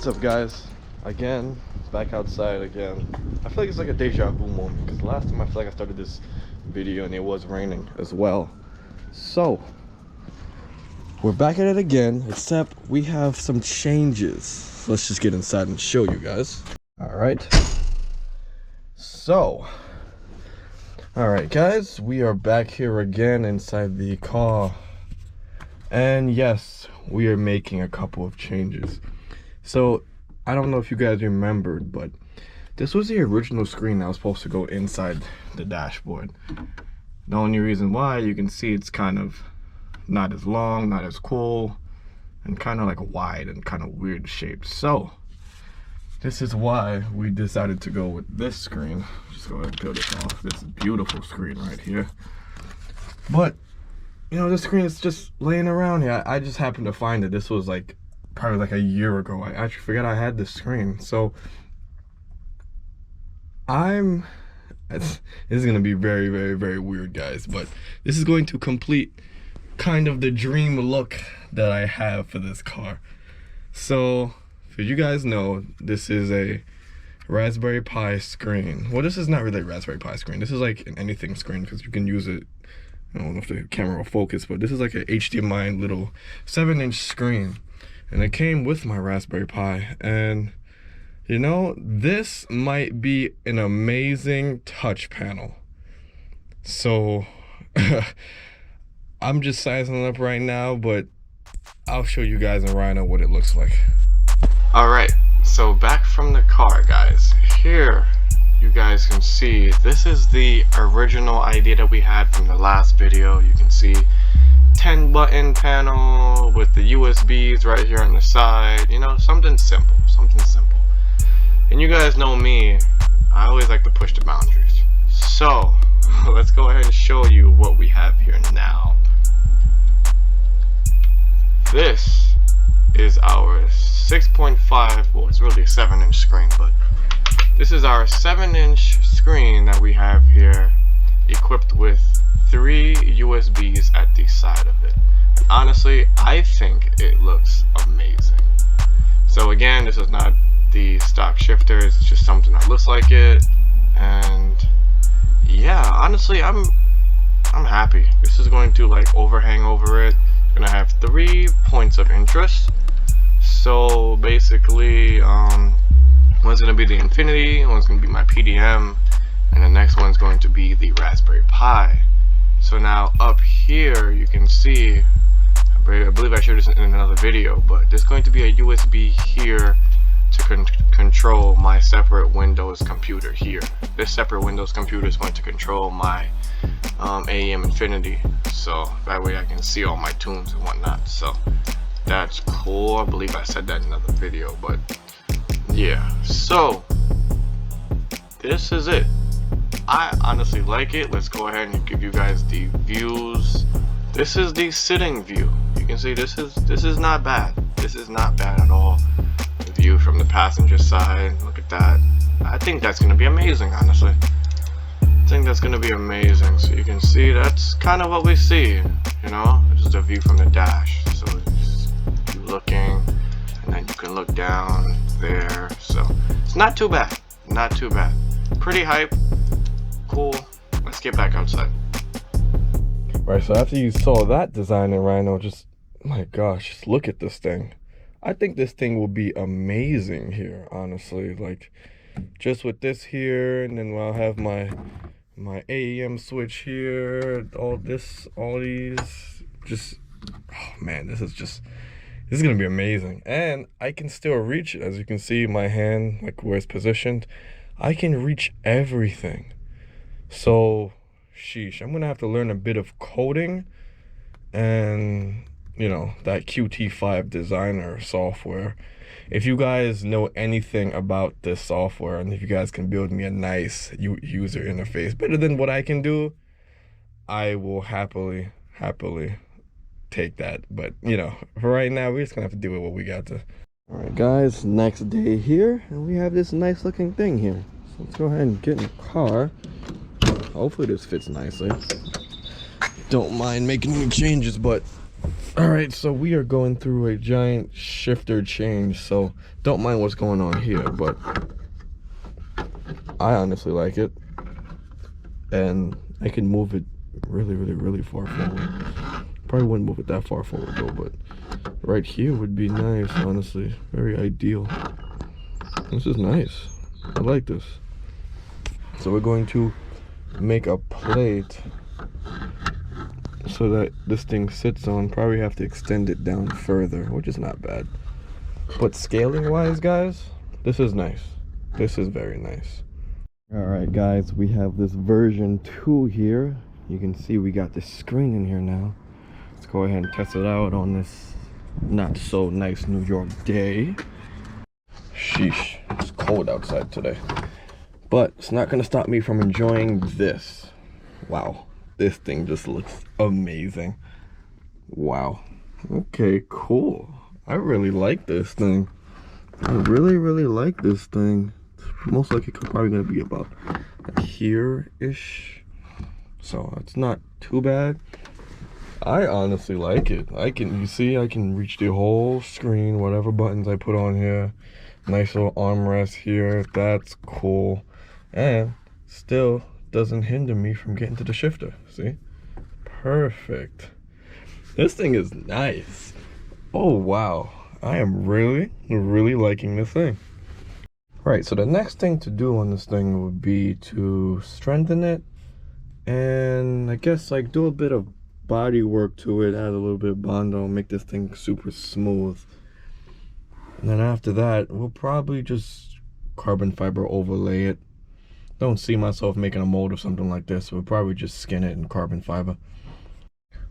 What's up, guys? Again, back outside again. I feel like it's like a deja vu moment because last time I feel like I started this video and it was raining as well. So we're back at it again, except we have some changes. Let's just get inside and show you guys. Alright, guys, we are back here again inside the car, and yes, we are making a couple of changes. So I don't know if you guys remembered, but this was the original screen that was supposed to go inside the dashboard. The only reason why, you can see it's kind of not as long, not as cool, and kind of like wide and kind of weird shaped. So this is why we decided to go with this screen. Just go ahead and peel this off. This beautiful screen right here. But you know, this screen is just laying around here. I just happened to find it. This was like probably like a year ago. I actually forgot I had this screen. So this is gonna be very, very, very weird, guys, but this is going to complete kind of the dream look that I have for this car. So as you guys know, this is a Raspberry Pi screen. Well, this is not really a Raspberry Pi screen. This is like an anything screen because you can use it. I don't know if the camera will focus, but this is like an HDMI little 7-inch screen, and it came with my Raspberry Pi. And you know, this might be an amazing touch panel. So I'm just sizing it up right now, but I'll show you guys in Rhino what it looks like. Alright, so back from the car, guys. Here you guys can see this is the original idea that we had from the last video. You can see 10 button panel with the USBs right here on the side. You know, something simple, and you guys know me, I always like to push the boundaries. So let's go ahead and show you what we have here now. This is our 6.5, well, it's really a 7-inch screen, but this is our 7-inch screen that we have here, equipped with 3 USBs at the side of it. And honestly, I think it looks amazing. So again, this is not the stock shifters, it's just something that looks like it. And yeah, honestly, I'm happy. This is going to like overhang over it. It's gonna have 3 points of interest. So basically, one's gonna be the Infinity, one's gonna be my PDM, and the next one's going to be the Raspberry Pi. So now up here you can see, I believe I showed this in another video, but there's going to be a USB here to control my separate Windows computer here. This separate Windows computer is going to control my AEM Infinity, so that way I can see all my tunes and whatnot. So that's cool. I believe I said that in another video, but yeah. So this is it. I honestly like it. Let's go ahead and give you guys the views. This is the sitting view. You can see this is not bad. This is not bad at all. The view from the passenger side, look at that. I think that's gonna be amazing, honestly. I think that's gonna be amazing. So you can see that's kind of what we see, you know, just a view from the dash. So just keep looking, and then you can look down there. So it's not too bad, not too bad. Pretty hype, cool. Let's get back outside. Right, so after you saw that design in Rhino, just, my gosh, just look at this thing. I think this thing will be amazing here, honestly. Like, just with this here, and then I'll have my AEM switch here, all these, just, oh man, this is gonna be amazing. And I can still reach it. As you can see, my hand, like where it's positioned, I can reach everything. So sheesh, I'm gonna have to learn a bit of coding and, you know, that Qt5 designer software. If you guys know anything about this software, and if you guys can build me a nice user interface better than what I can do, I will happily take that. But you know, for right now, we're just gonna have to deal with what we got to. All right, guys, next day here, and we have this nice looking thing here. So let's go ahead and get in the car. Hopefully this fits nicely. Don't mind making any changes, but Alright, so we are going through a giant shifter change, so don't mind what's going on here, but I honestly like it. And I can move it really far forward. Probably wouldn't move it that far forward though, but right here would be nice, honestly. Very ideal. This is nice. I like this. So we're going to make a plate so that this thing sits on. Probably have to extend it down further, which is not bad. But scaling wise, guys, this is nice. This is very nice. Alright guys, we have this version 2 here. You can see we got this screen in here now. Let's go ahead and test it out on this not so nice New York day. Sheesh, it's cold outside today. But it's not gonna stop me from enjoying this. Wow, this thing just looks amazing. Wow. Okay, cool. I really like this thing. I really like this thing. Most likely probably gonna be about here-ish. So it's not too bad. I honestly like it. You see, I can reach the whole screen, whatever buttons I put on here. Nice little armrest here. That's cool. And still doesn't hinder me from getting to the shifter. See? Perfect. This thing is nice. Oh wow. I am really liking this thing. Right, so the next thing to do on this thing would be to strengthen it and I guess like do a bit of body work to it, add a little bit of Bondo, make this thing super smooth. And then after that, we'll probably just carbon fiber overlay it. Don't see myself making a mold or something like this. We'll probably just skin it in carbon fiber.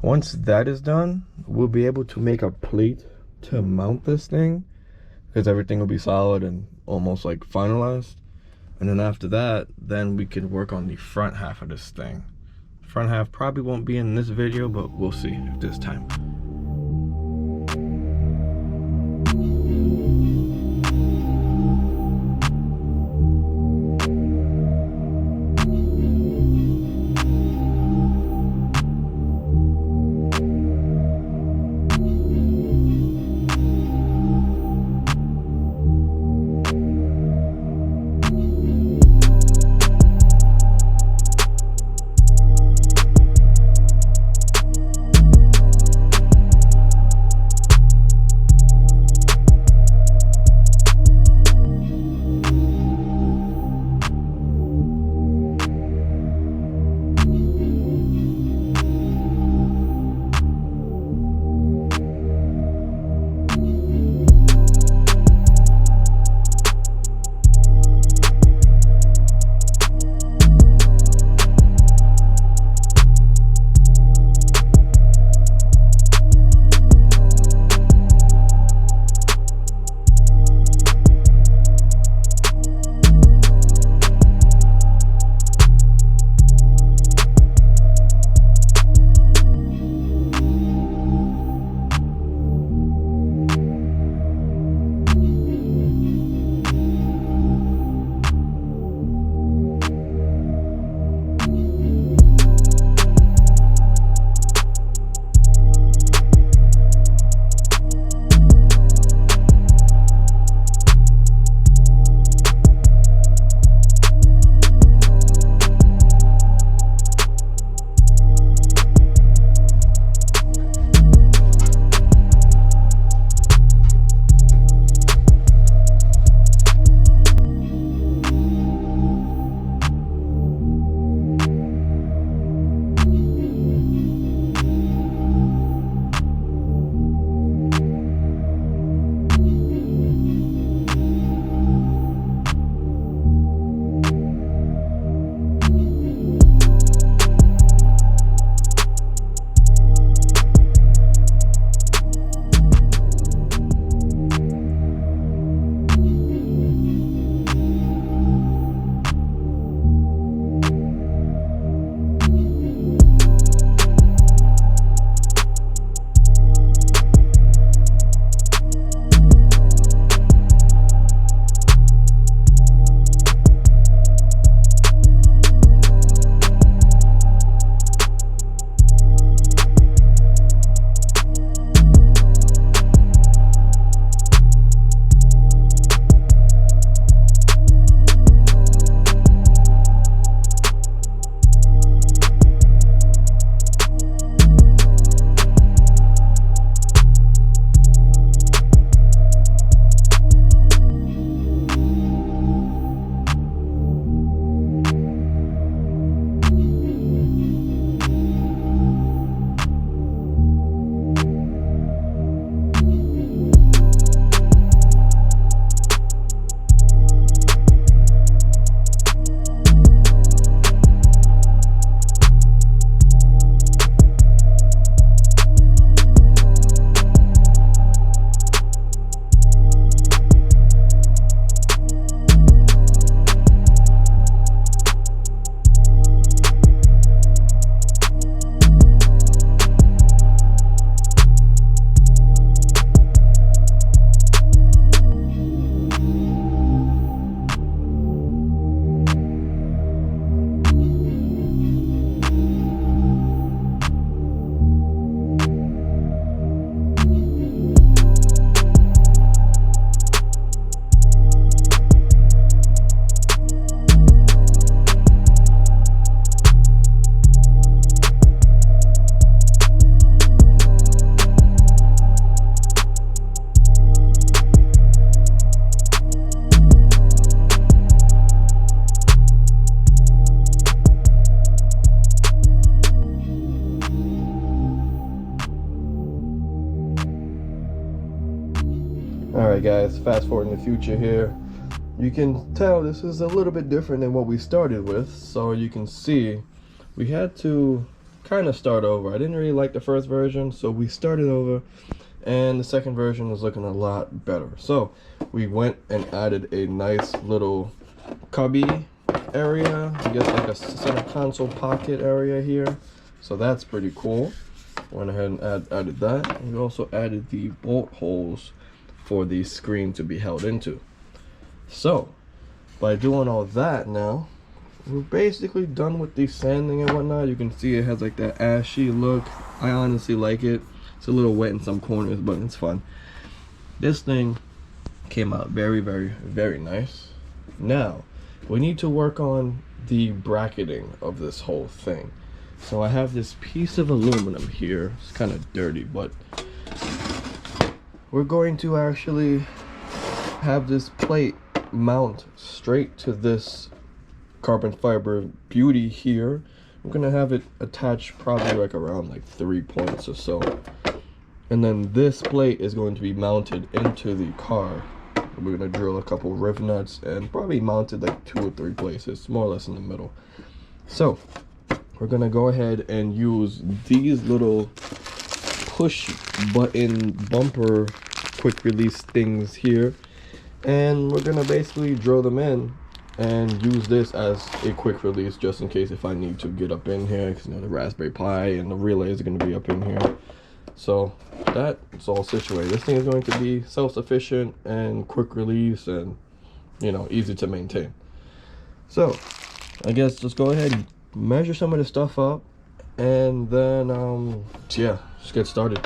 Once that is done, we'll be able to make a plate to mount this thing because everything will be solid and almost like finalized. And then after that, then we can work on the front half of this thing. Front half probably won't be in this video, but we'll see if there's time. Alright guys, fast forward in the future here. You can tell this is a little bit different than what we started with. So you can see we had to kind of start over. I didn't really like the first version, so we started over, and the second version was looking a lot better. So we went and added a nice little cubby area, I guess like a center console pocket area here. So that's pretty cool. Went ahead and added that. We also added the bolt holes for the screen to be held into. So by doing all that, now we're basically done with the sanding and whatnot. You can see it has like that ashy look. I honestly like it. It's a little wet in some corners, but it's fun. This thing came out very, very, very nice. Now we need to work on the bracketing of this whole thing. So I have this piece of aluminum here. It's kind of dirty, but we're going to actually have this plate mount straight to this carbon fiber beauty here. I'm gonna have it attached probably like around like 3 points or so, and then this plate is going to be mounted into the car. We're gonna drill a couple riv nuts and probably mount it like 2 or 3 places, more or less in the middle. So we're gonna go ahead and use these little push button bumper quick release things here, and we're gonna basically drill them in and use this as a quick release just in case if I need to get up in here, because you know the Raspberry Pi and the relays are going to be up in here. So that's all situated. This thing is going to be self-sufficient and quick release and, you know, easy to maintain. So I guess just go ahead and measure some of the stuff up, and then yeah, just get started.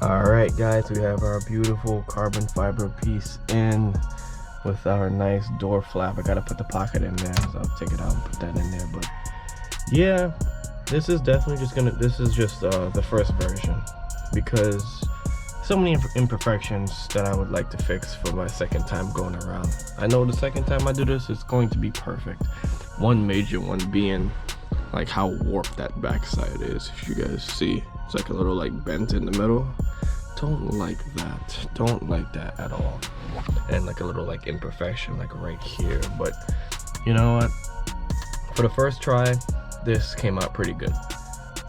Alright guys, we have our beautiful carbon fiber piece in with our nice door flap. I gotta put the pocket in there, so I'll take it out and put that in there. But yeah, this is definitely just the first version, because so many imperfections that I would like to fix for my second time going around. I know the second time I do this, it's going to be perfect. One major one being like how warped that backside is. If you guys see, it's like a little like bent in the middle. Don't like that. Don't like that at all. And like a little like imperfection like right here. But you know what? For the first try, this came out pretty good.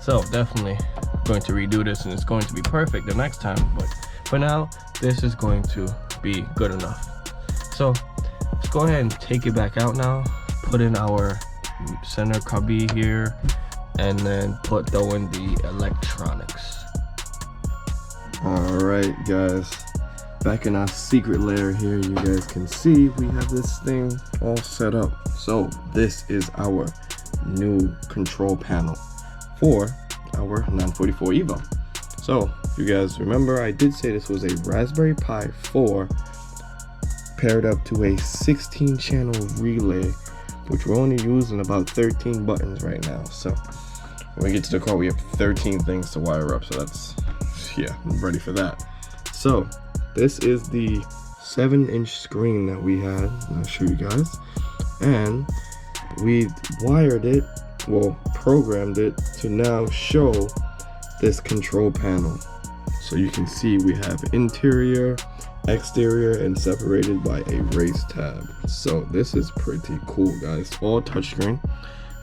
So definitely going to redo this, and it's going to be perfect the next time. But for now, this is going to be good enough. So let's go ahead and take it back out now. Put in our center cubby here, and then throw in the electronics. Alright guys, back in our secret lair here, you guys can see we have this thing all set up. So this is our new control panel for our 944 Evo. So if you guys remember, I did say this was a Raspberry Pi 4 paired up to a 16 channel relay, which we're only using about 13 buttons right now. So when we get to the car, we have 13 things to wire up. So that's, yeah, I'm ready for that. So this is the 7-inch screen that we had. I'll show you guys. And we wired it, well, programmed it to now show this control panel. So you can see we have interior, exterior, and separated by a race tab. So this is pretty cool, guys. All touchscreen,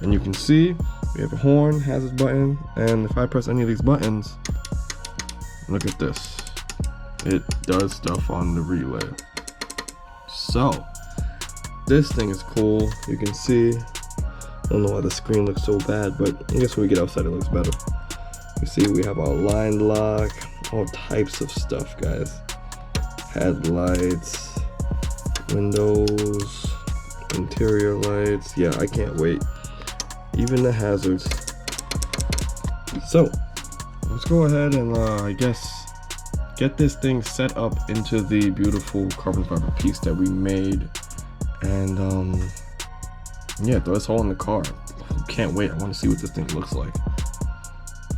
and you can see we have a horn, hazard button, and if I press any of these buttons, look at this, it does stuff on the relay. So this thing is cool. You can see, I don't know why the screen looks so bad, but I guess when we get outside it looks better. You see we have our line lock, all types of stuff, guys. Headlights, windows, interior lights. Yeah, I can't wait. Even the hazards. So let's go ahead and I guess get this thing set up into the beautiful carbon fiber piece that we made, and yeah, throw this all in the car. Can't wait. I want to see what this thing looks like.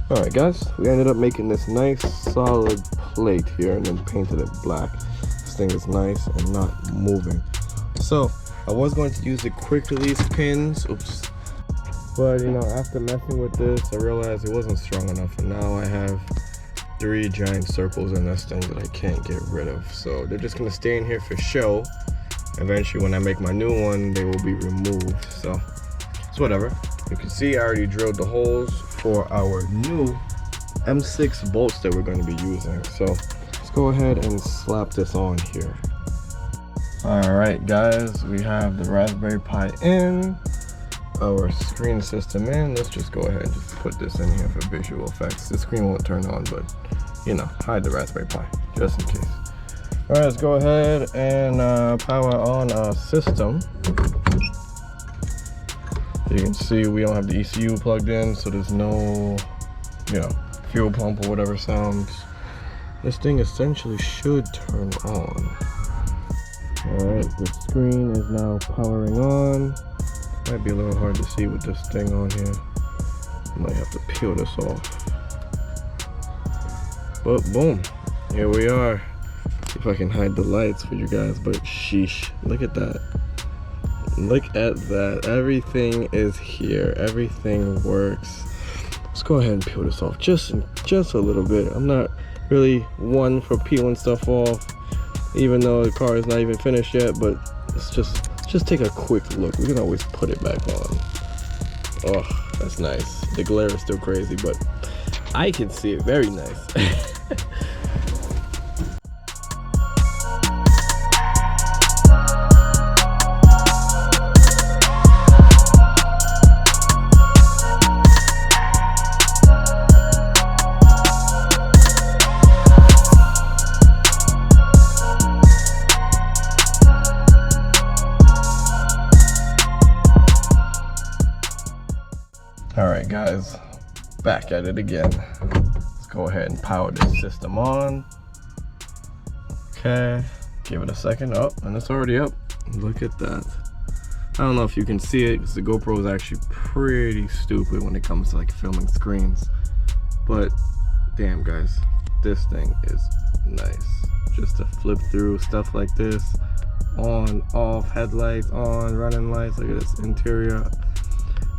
All right, guys, we ended up making this nice solid plate here and then painted it black. This thing is nice and not moving. So I was going to use the quick release pins, oops, but you know, after messing with this, I realized it wasn't strong enough, and now I have 3 giant circles in this thing that I can't get rid of. So they're just gonna stay in here for show. Eventually, when I make my new one, they will be removed. So it's whatever. You can see I already drilled the holes for our new M6 bolts that we're going to be using. So let's go ahead and slap this on here. All right, guys, we have the Raspberry Pi in, our screen system in. Let's just go ahead and just put this in here for visual effects. The screen won't turn on, but you know, hide the Raspberry Pi just in case. All right, let's go ahead and power on our system. You can see we don't have the ECU plugged in, so there's no, you know, fuel pump or whatever sounds. This thing essentially should turn on. All right, the screen is now powering on. Might be a little hard to see with this thing on here. Might have to peel this off. But boom, here we are. See if I can hide the lights for you guys, but sheesh, look at that. Look at that. Everything is here. Everything works. Let's go ahead and peel this off just a little bit. I'm not really one for peeling stuff off, even though the car is not even finished yet, but let's just take a quick look. We can always put it back on. Oh, that's nice. The glare is still crazy, but I can see it very nice. All right, guys, back at it again. Let's go ahead and power this system on. Okay, give it a second. Oh, and it's already up. Look at that. I don't know if you can see it because the GoPro is actually pretty stupid when it comes to like filming screens, but damn, guys, this thing is nice. Just to flip through stuff like this, on, off, headlights on, running lights. Look at this interior.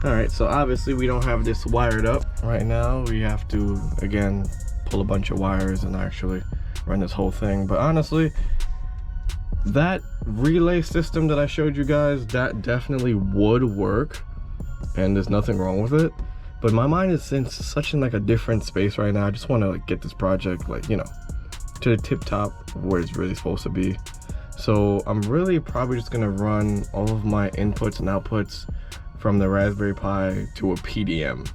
All right, so obviously we don't have this wired up right now. We have to, again, pull a bunch of wires and actually run this whole thing. But honestly, that relay system that I showed you guys, that definitely would work, and there's nothing wrong with it. But my mind is in such like a different space right now. I just want to like get this project, like, you know, to the tip top where it's really supposed to be. So I'm really probably just gonna run all of my inputs and outputs from the Raspberry Pi to a PDM.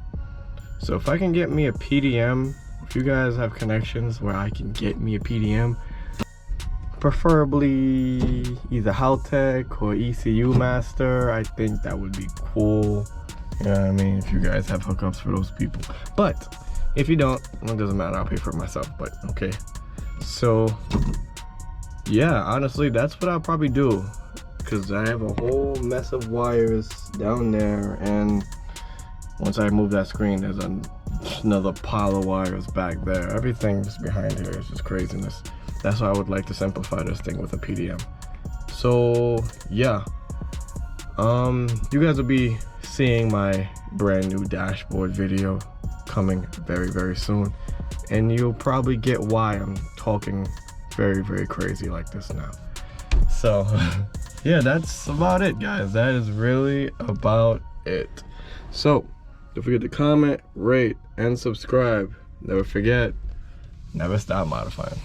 So if I can get me a PDM, if you guys have connections where I can get me a PDM, preferably either Haltech or ECU Master, I think that would be cool. You know what I mean? If you guys have hookups for those people. But if you don't, well, it doesn't matter, I'll pay for it myself, but okay. So yeah, honestly, that's what I'll probably do, because I have a whole mess of wires down there, and once I move that screen, there's another pile of wires back there. Everything just behind here is just craziness. That's why I would like to simplify this thing with a PDM. So yeah, you guys will be seeing my brand new dashboard video coming very, very soon, and you'll probably get why I'm talking very, very crazy like this now. So yeah, that's about it, guys. That is really about it. So don't forget to comment, rate, and subscribe. Never forget, never stop modifying.